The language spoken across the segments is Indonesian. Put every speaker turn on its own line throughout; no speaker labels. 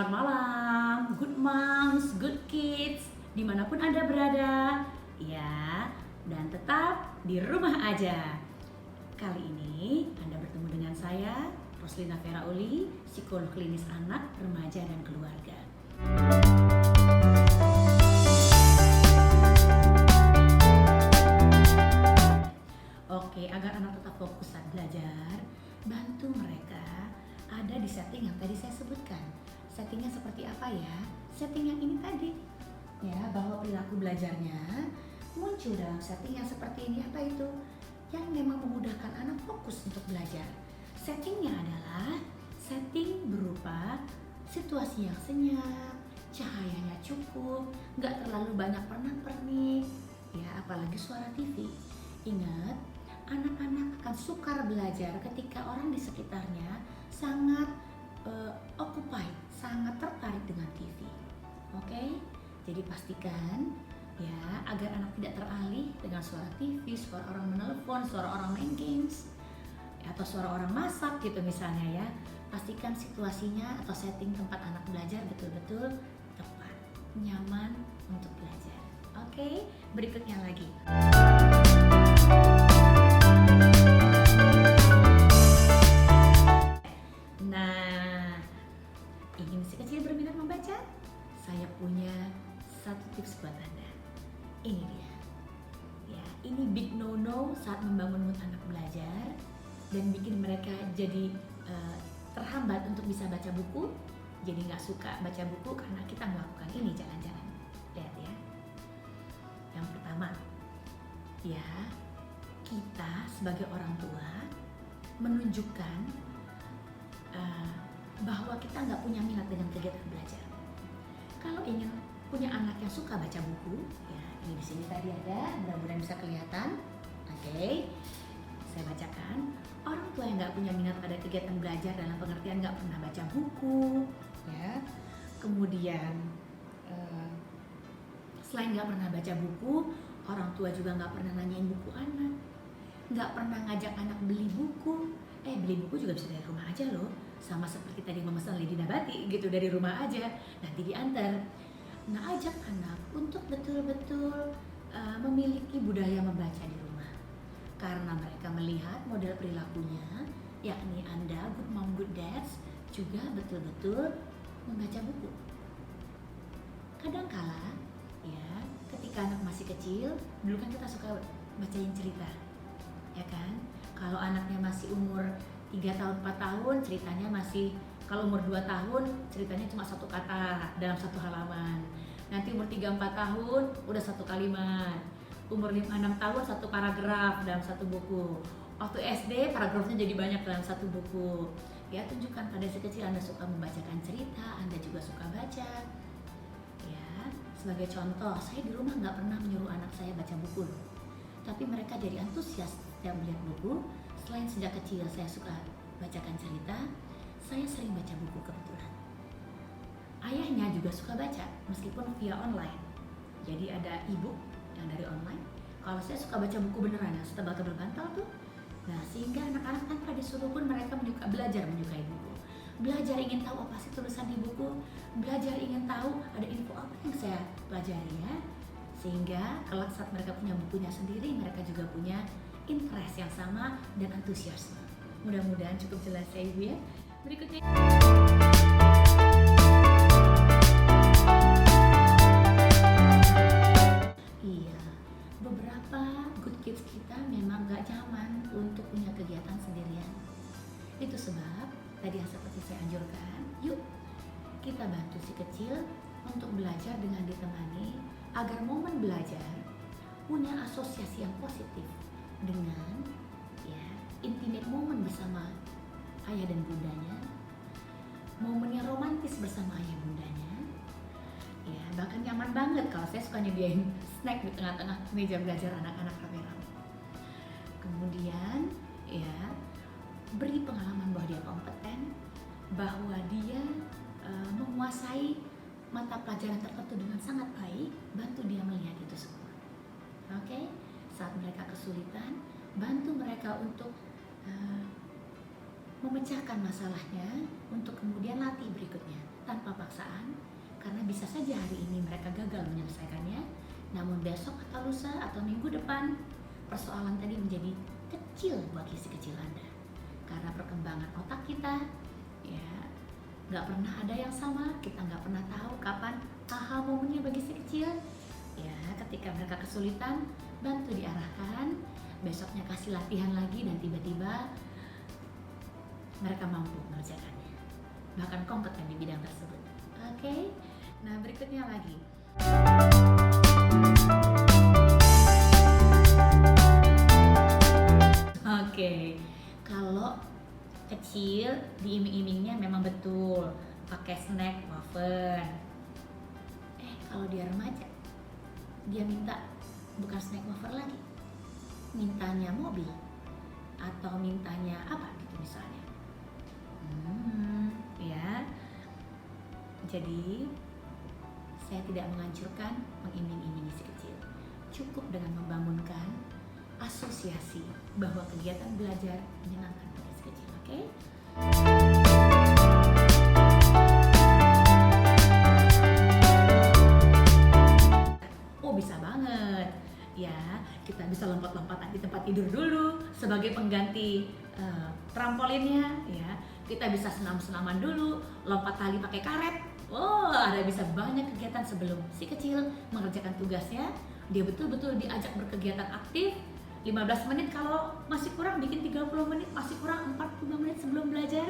Selamat malam, good moms, good kids, dimanapun Anda berada, ya, dan tetap di rumah aja. Kali ini Anda bertemu dengan saya, Roslina Vera Uli, psikolog klinis anak, remaja, dan keluarga. Oke, agar anak tetap fokus saat belajar, bantu mereka ada di setting yang tadi saya sebutkan. Settingnya seperti apa ya? Setting yang ini tadi, ya, bahwa perilaku belajarnya muncul dalam setting yang seperti ini. Apa itu? Yang memang memudahkan anak fokus untuk belajar. Settingnya adalah setting berupa situasi yang senyap, cahayanya cukup, nggak terlalu banyak pernak-pernik, ya, apalagi suara TV. Ingat, anak-anak akan sukar belajar ketika orang di sekitarnya sangat occupied, sangat tertarik dengan TV. Oke? Jadi pastikan ya agar anak tidak teralih dengan suara TV, suara orang menelpon, suara orang main games, atau suara orang masak gitu misalnya ya. Pastikan situasinya atau setting tempat anak belajar betul-betul tepat, nyaman untuk belajar. Oke? Berikutnya lagi. Nah, ingin si kecil berminat membaca? Saya punya satu tips buat Anda. Ini dia. Ya, ini big no-no saat membangun mood anak belajar dan bikin mereka jadi terhambat untuk bisa baca buku. Jadi nggak suka baca buku karena kita melakukan ini, jangan-jangan. Lihat ya. Yang pertama, ya, kita sebagai orang tua menunjukkan bahwa kita nggak punya minat dengan kegiatan belajar. Kalau ingin punya anak yang suka baca buku, ya, ini di sini tadi ada, mudah-mudahan bisa kelihatan. Oke, saya bacakan. Orang tua yang nggak punya minat pada kegiatan belajar dalam pengertian nggak pernah baca buku, ya. Kemudian selain nggak pernah baca buku, orang tua juga nggak pernah nanyain buku anak, nggak pernah ngajak anak beli buku. Beli buku juga bisa dari rumah aja loh. Sama seperti tadi memesan Lady Nabati gitu, dari rumah aja, nanti diantar. Nah, ajak anak untuk betul-betul memiliki budaya membaca di rumah. Karena mereka melihat model perilakunya, yakni Anda, good mom, good dads, juga betul-betul membaca buku. Kadangkala, ya, ketika anak masih kecil, dulu kan kita suka bacain cerita, ya kan? Kalau anaknya masih umur 3 tahun, 4 tahun, ceritanya masih, kalau umur 2 tahun, ceritanya cuma satu kata dalam satu halaman. Nanti umur 3-4 tahun, udah satu kalimat. Umur 5-6 tahun, satu paragraf dalam satu buku. Waktu SD, paragrafnya jadi banyak dalam satu buku. Ya, tunjukkan pada si kecil Anda suka membacakan cerita, Anda juga suka baca. Ya, sebagai contoh, saya di rumah nggak pernah menyuruh anak saya baca buku loh. Tapi mereka jadi antusias setiap melihat buku. Selain sejak kecil saya suka bacakan cerita, saya sering baca buku kebetulan. Ayahnya juga suka baca, meskipun via online. Jadi ada e-book yang dari online. Kalau saya suka baca buku beneran yang setebal-tebal bantal tuh. Nah, sehingga anak-anak tanpa disuruh pun mereka belajar menyukai buku. Belajar ingin tahu apa sih tulisan di buku. Belajar ingin tahu ada info apa yang saya pelajari ya. Sehingga kelak saat mereka punya bukunya sendiri, mereka juga punya interest yang sama dan antusiasme. Mudah-mudahan cukup jelas ya Ibu ya. Berikutnya. Iya, beberapa good kids kita memang gak nyaman untuk punya kegiatan sendirian. Itu sebab tadi yang seperti saya anjurkan, yuk kita bantu si kecil untuk belajar dengan ditemani agar momen belajar punya asosiasi yang positif dengan ya intimate momen bersama ayah dan bundanya, momen yang romantis bersama ayah bundanya, ya bahkan nyaman banget kalau saya suka nyediain snack di tengah-tengah meja belajar anak-anak rame-rame. Kemudian ya beri pengalaman bahwa dia kompeten, bahwa dia menguasai mata pelajaran tertentu dengan sangat baik, bantu dia melihat itu semua. Oke? Saat mereka kesulitan, bantu mereka untuk memecahkan masalahnya untuk kemudian latih berikutnya tanpa paksa. paksaan, karena bisa saja hari ini mereka gagal menyelesaikannya, namun besok atau lusa atau minggu depan persoalan tadi menjadi kecil buat si kecil Anda. Karena perkembangan otak kita ya nggak pernah ada yang sama, kita nggak pernah tahu kapan aha momennya bagi si kecil. Ya, ketika mereka kesulitan, bantu diarahkan, besoknya kasih latihan lagi dan tiba-tiba mereka mampu mengerjakannya, bahkan kompeten di bidang tersebut. Oke, nah berikutnya lagi. Oke, kalau kecil diiming-imingnya memang betul pakai snack wafer. Kalau dia remaja, dia minta bukan snack wafer lagi, mintanya mobil atau mintanya apa gitu misalnya. Ya, jadi saya tidak menganjurkan mengiming-imingi si kecil. Cukup dengan membangunkan asosiasi bahwa kegiatan belajar menyenangkan bagi si kecil. Oke? Oh, bisa banget. Ya, kita bisa lompat-lompatan di tempat tidur dulu sebagai pengganti trampolinnya. Ya, kita bisa senam-senaman dulu, lompat tali pakai karet. Oh, ada bisa banyak kegiatan sebelum si kecil mengerjakan tugasnya. Dia betul-betul diajak berkegiatan aktif. 15 menit kalau masih kurang, bikin 30 menit, masih kurang 45 menit sebelum belajar,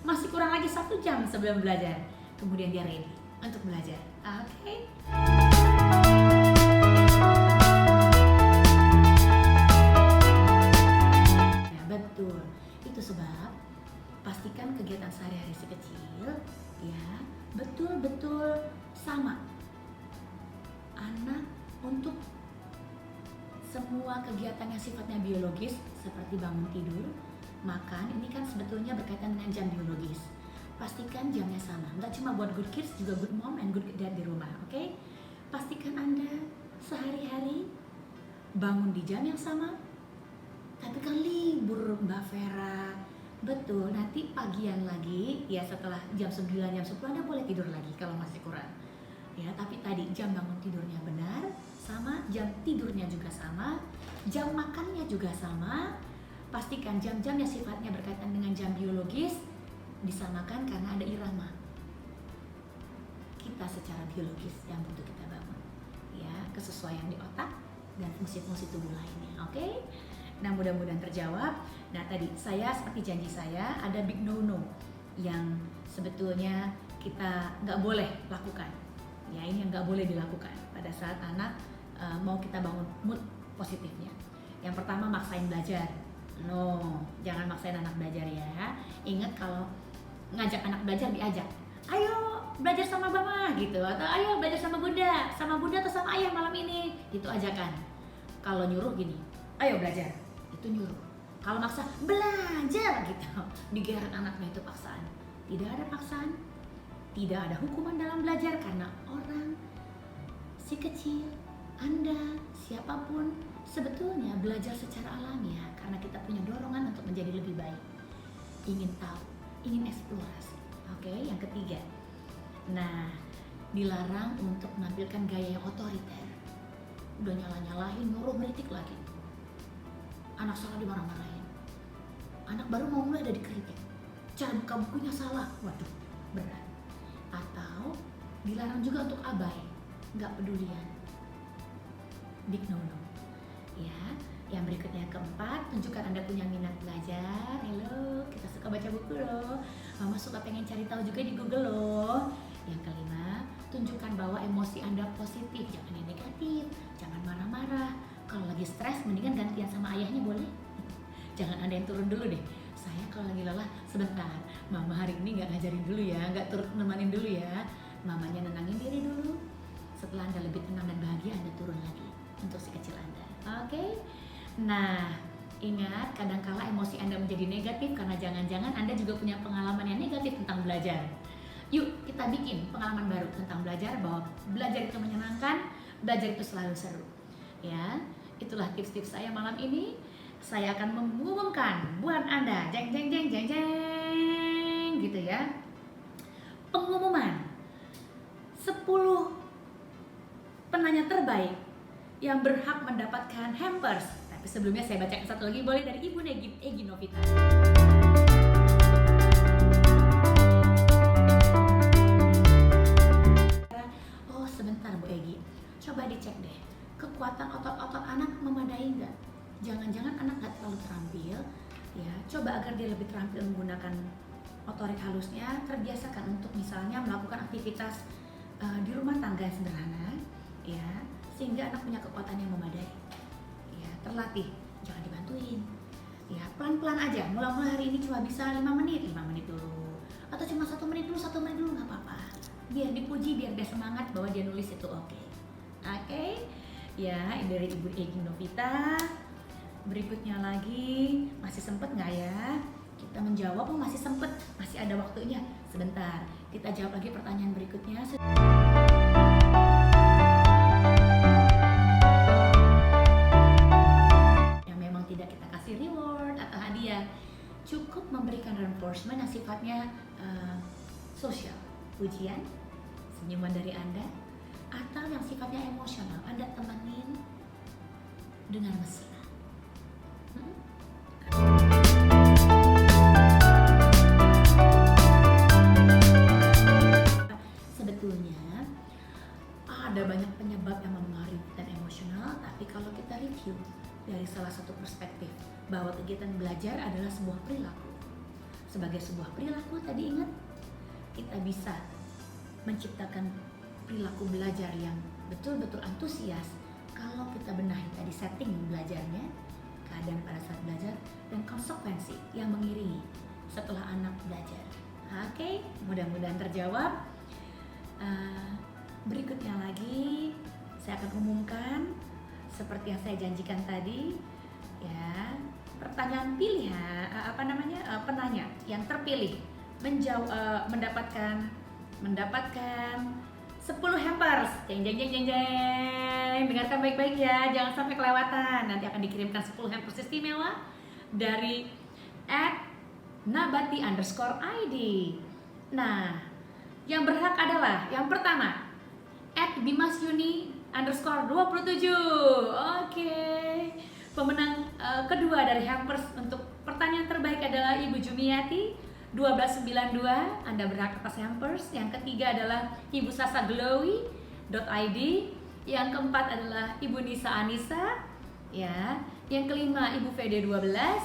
masih kurang lagi 1 jam sebelum belajar. Kemudian dia ready untuk belajar. Oke? Ya, betul. Itu sebab pastikan kegiatan sehari-hari si kecil ya betul-betul sama. Anak untuk semua kegiatan yang sifatnya biologis seperti bangun tidur, makan, ini kan sebetulnya berkaitan dengan jam biologis. Pastikan jamnya sama, nggak cuma buat good kids, juga good mom and good dad di rumah, oke? Pastikan Anda sehari-hari bangun di jam yang sama, tapi kan libur Mbak Vera. Betul, nanti pagian lagi, ya setelah jam 9, jam 10 Anda boleh tidur lagi kalau masih kurang. Ya, tapi tadi jam bangun tidurnya benar, sama, jam tidurnya juga sama, jam makannya juga sama. Pastikan jam-jam yang sifatnya berkaitan dengan jam biologis disamakan karena ada irama kita secara biologis yang butuh kita bangun. Ya, kesesuaian di otak dan fungsi-fungsi tubuh lainnya. Oke? Nah, mudah-mudahan terjawab. Nah, tadi saya seperti janji saya ada big no-no yang sebetulnya kita nggak boleh lakukan. Ya, ini yang nggak boleh dilakukan pada saat anak mau kita bangun mood positifnya. Yang pertama, maksain belajar. No, jangan maksain anak belajar ya. Ingat kalau ngajak anak belajar diajak. Ayo belajar sama mama gitu, atau ayo belajar sama bunda atau sama ayah malam ini. Itu ajakan. Kalau nyuruh gini, ayo belajar. Itu nyuruh. Kalau maksa belajar gitu, digeret anaknya, itu paksaan. Tidak ada paksaan, tidak ada hukuman dalam belajar karena orang, si kecil, Anda, siapapun sebetulnya belajar secara alamiah karena kita punya dorongan untuk menjadi lebih baik, ingin tahu, ingin eksplorasi. Oke, yang ketiga, nah dilarang untuk menampilkan gaya yang otoriter. Udah nyala-nyalahin, nyuruh, ngeritik lagi. Anak salah dimarah-marahin. Anak baru mau mulai udah dikritik. Cara buka bukunya salah, waduh, berat. Atau dilarang juga untuk abai, nggak pedulian. Big no-no. Ya, yang berikutnya yang keempat, tunjukkan Anda punya minat belajar. Hello, kita suka baca buku loh. Mama suka pengen cari tahu juga di Google loh. Yang kelima, tunjukkan bahwa emosi Anda positif, jangan yang negatif, jangan marah-marah. Kalau lagi stres, mendingan gantian sama ayahnya boleh. Jangan Anda yang turun dulu deh. Saya kalau lagi lelah, sebentar, mama hari ini nggak ngajarin dulu ya, nggak turut nemanin dulu ya. Mamanya nenangin diri dulu. Setelah Anda lebih tenang dan bahagia, Anda turun lagi untuk si kecil Anda. Oke? Nah, ingat, kadangkala emosi Anda menjadi negatif karena jangan-jangan Anda juga punya pengalaman yang negatif tentang belajar. Yuk, kita bikin pengalaman baru tentang belajar, bahwa belajar itu menyenangkan, belajar itu selalu seru. Ya, itulah tips-tips saya malam ini. Saya akan mengumumkan buat Anda, jeng jeng jeng jeng jeng gitu ya. Pengumuman 10 penanya terbaik yang berhak mendapatkan hampers. Tapi sebelumnya saya bacakan satu lagi, boleh, dari Ibu Egi Novita. Oh sebentar Bu Egi, coba dicek deh, kekuatan otot-otot anak memadai nggak? Jangan-jangan anak nggak terlalu terampil, ya. Coba agar dia lebih terampil menggunakan motorik halusnya, terbiasakan untuk misalnya melakukan aktivitas di rumah tangga yang sederhana, ya, sehingga anak punya kekuatan yang memadai, ya. Terlatih, jangan dibantuin, ya, pelan-pelan aja. Mula-mula hari ini cuma bisa 5 menit dulu, atau cuma 1 menit dulu nggak apa-apa. Biar dipuji, biar dia semangat bahwa dia nulis itu oke. Ya, dari Ibu Egi Novita. Berikutnya lagi, masih sempet nggak ya kita menjawab? Oh masih sempet, masih ada waktunya. Sebentar, kita jawab lagi pertanyaan berikutnya. Yang memang tidak kita kasih reward atau hadiah, cukup memberikan reinforcement yang sifatnya sosial, pujian, senyuman dari Anda, atau yang sifatnya emosional, Anda temenin dengan mesra. Sebetulnya ada banyak penyebab yang mempengaruhi dan emosional, tapi kalau kita review dari salah satu perspektif bahwa kegiatan belajar adalah sebuah perilaku. Sebagai sebuah perilaku, tadi ingat, kita bisa menciptakan perilaku belajar yang betul-betul antusias kalau kita benahi tadi setting belajarnya, keadaan pada saat belajar, dan konsekuensi yang mengiringi setelah anak belajar. Oke, mudah-mudahan terjawab. Berikutnya lagi saya akan umumkan seperti yang saya janjikan tadi, ya. Pertanyaan pilihan penanya yang terpilih mendapatkan 10 hampers. Jeng. Dengarkan baik-baik ya, jangan sampai kelewatan. Nanti akan dikirimkan 10 hampers istimewa dari @nabati_id. Nah, yang berhak adalah yang pertama @bimasyuni_27. Oke. Pemenang kedua dari hampers untuk pertanyaan terbaik adalah Ibu Jumiati 1292. Anda berhak atas hampers. Yang ketiga adalah Ibu Sasa Glowy.id. Yang keempat adalah Ibu Nisa Anissa, ya. Yang kelima Ibu VD 12.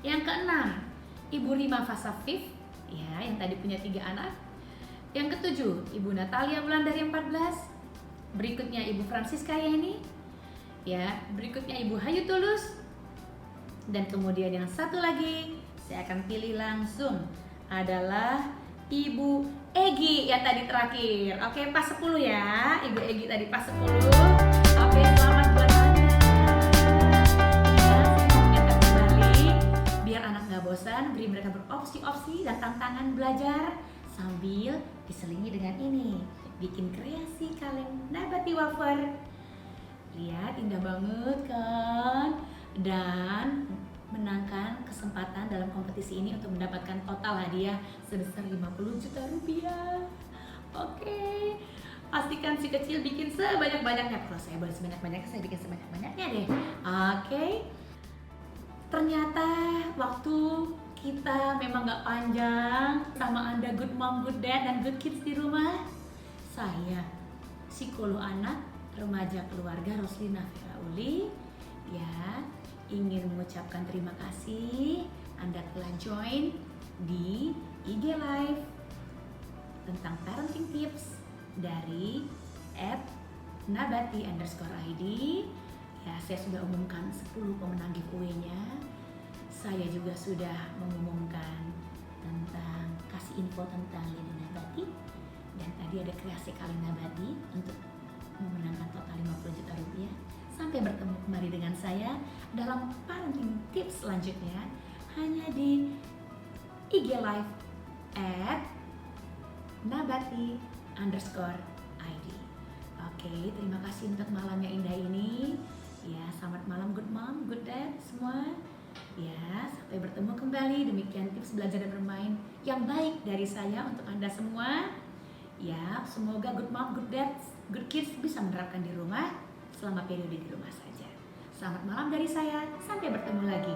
Yang keenam Ibu Rima Fasafif, ya, yang tadi punya 3 anak. Yang ketujuh Ibu Natalia Wulandari 14. Berikutnya Ibu Francisca Yeni, ya. Berikutnya Ibu Hayu Tulus. Dan kemudian yang satu lagi saya akan pilih langsung adalah Ibu Egi yang tadi terakhir. Oke, pas 10 ya. Ibu Egi tadi pas 10. Oke, selamat buat Anda. Ya, saya mau mengingatkan kembali biar anak gak bosan, beri mereka beropsi-opsi dan tantangan belajar sambil diselingi dengan ini, bikin kreasi kaleng nabati wafer. Lihat, indah banget kan? Dan menangkan kesempatan dalam kompetisi ini untuk mendapatkan total hadiah sebesar 50 juta rupiah. Oke, pastikan si kecil bikin sebanyak-banyaknya. Kalau saya boleh sebanyak-banyaknya, saya bikin sebanyak-banyaknya deh. Oke. Ternyata waktu kita memang gak panjang. Sama Anda good mom, good dad, dan good kids di rumah. Saya, psikolog anak, remaja keluarga Roslina Firauli, ya, ingin mengucapkan terima kasih Anda telah join di IG Live tentang parenting tips dari @nabati_id. Ya, saya sudah umumkan 10 pemenang giveaway-nya. Saya juga sudah mengumumkan tentang kasih info tentang Lini Nabati, dan tadi ada kreasi kaleng nabati untuk memenangkan total 50 juta rupiah. Sampai bertemu kembali dengan saya dalam parenting tips selanjutnya hanya di IG Live @nabati_id. Oke, terima kasih untuk malam yang indah ini. Ya, selamat malam good mom, good dad semua. Ya, sampai bertemu kembali. Demikian tips belajar dan bermain yang baik dari saya untuk Anda semua.
Ya, semoga good mom, good dad, good kids bisa menerapkan di rumah selama periode di rumah saja. Selamat malam dari saya, sampai bertemu lagi.